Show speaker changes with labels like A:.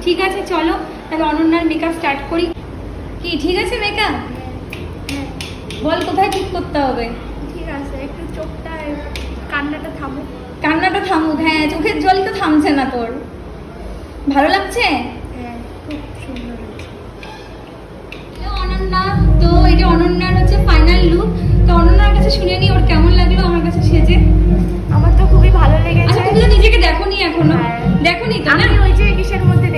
A: ঠিক আছে চলো তাহলে অনন্যার মেকআপ স্টার্ট করি। কি ঠিক আছে মেকআপ?
B: হ্যাঁ
A: বল কোথায় ঠিক করতে হবে?
B: ঠিক আছে, একটু চোখটা কান্নাটা থামো।
A: কান্নাটা থামুক, হ্যাঁ চোখের জল তো থামছে না তোর। ভালো লাগছে?
B: হ্যাঁ খুব সুন্দর হয়েছে।
A: হ্যালো অনন্যা, তো এটা অনন্যার হচ্ছে ফাইনাল লুক। তো অনন্যার কাছে শুনে নি ওর কেমন লাগলো আমার কাছে সেজে।
B: আমার তো খুবই ভালো
A: আচ্ছা
B: লেগেছে।
A: তুমি তো নিজেকে দেখোনি এখনো?
B: হ্যাঁ।
A: দেখোনি তো না?
B: আমি ওই যে কিসের মধ্যে